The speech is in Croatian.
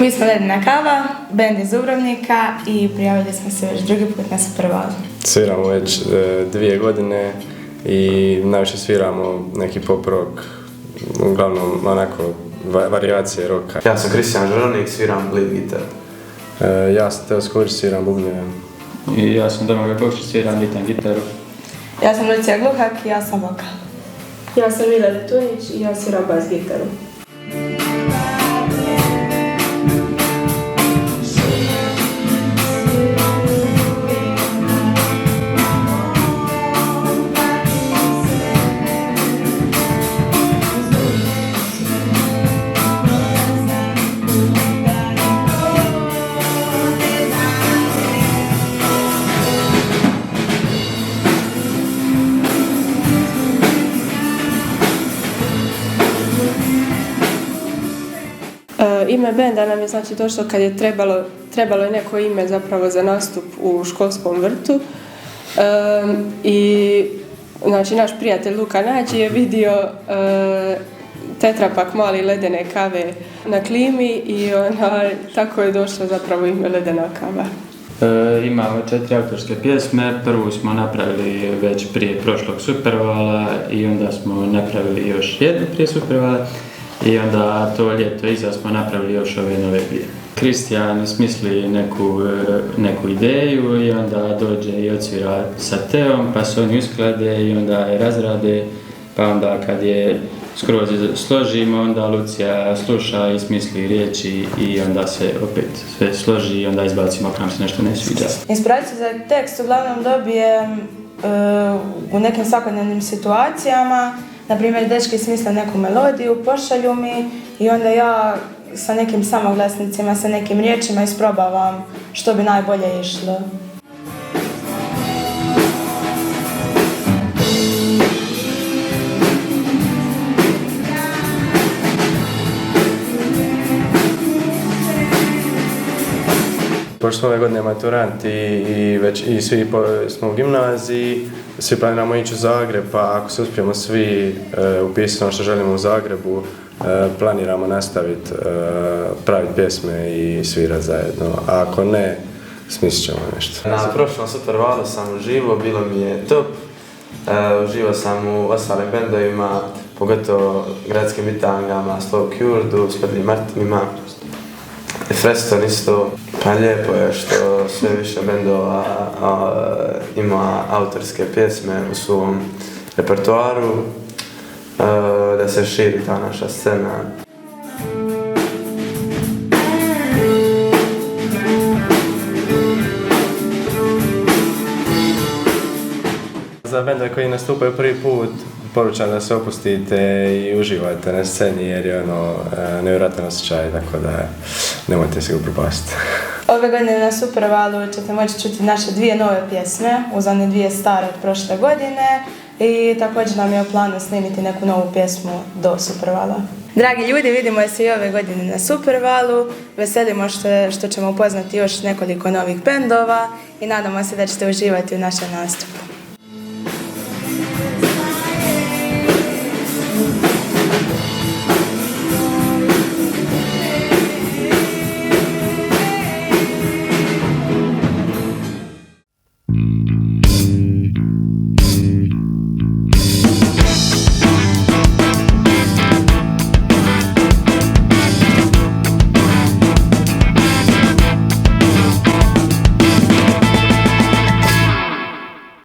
Mi smo Ledena kava, bend iz Dubrovnika i prijavili smo se već drugi put na Supervalu. Sviramo već 2 godine i najviše sviramo neki pop rock, uglavnom onako varijacije roka. Ja sam Kristijan Žaronik, sviram lead gitar. Ja sam Teo Skorić, sviram bubnjeve. I ja sam Domagoj Bokšić, sviram ritam gitaru. Ja sam Lucija Gluhak i ja sam vokal. Ja sam Mila Letunić i ja sviram bas gitaru. Ime benda nam je znači došlo kad je trebalo je neko ime zapravo za nastup u školskom vrtu. I znači naš prijatelj Luka Nađi je vidio tetrapak mali ledene kave na klimi i tako je došlo zapravo ime Ledena kava. Imamo 4 autorske pjesme, prvu smo napravili već prije prošlog Supervala i onda smo napravili još jednu prije Supervala. I onda to ljeto iza smo napravili još ove nove dvije. Kristijan smisli neku ideju i onda dođe i odsvira sa Teom, pa se oni usklade i onda je razrade, pa onda kad je skroz složimo, onda Lucija sluša i smisli riječi i onda se opet sve složi i onda izbacimo ako nam se nešto ne sviđa. Inspiraciju za tekst uglavnom dobijem u nekim svakodnevnim situacijama. Naprimjer, dečki smisle neku melodiju, pošalju mi i onda ja sa nekim samoglasnicima, sa nekim riječima isprobavam što bi najbolje išlo. Pošto smo ove godine maturanti i svi smo u gimnaziji, svi planiramo ići u Zagreb, pa ako se uspijemo svi upisati ono što želimo u Zagrebu, planiramo nastaviti praviti pjesme i svirati zajedno, a ako ne, smislit ćemo nešto. Na prošlom Supervalu sam uživo, bilo mi je top. Uživo sam u ostalim bendovima, pogotovo gradskim bitangama, Slow Kurdu, Spadri Martinima, Freston isto. Pa lijepo je što sve više bendova ima autorske pjesme u svom repertoaru, da se širi ta naša scena. Za bendove koji nastupaju prvi put, poručam da se opustite i uživajte na sceni jer je nevjerojatan osjećaj, tako da nemojte se ga propastiti. Ove godine na Supervalu ćete moći čuti naše 2 nove pjesme, uz one 2 stare od prošle godine i također nam je u planu snimiti neku novu pjesmu do Supervala. Dragi ljudi, vidimo se i ove godine na Supervalu, veselimo što ćemo upoznati još nekoliko novih bendova i nadamo se da ćete uživati u našem nastupu.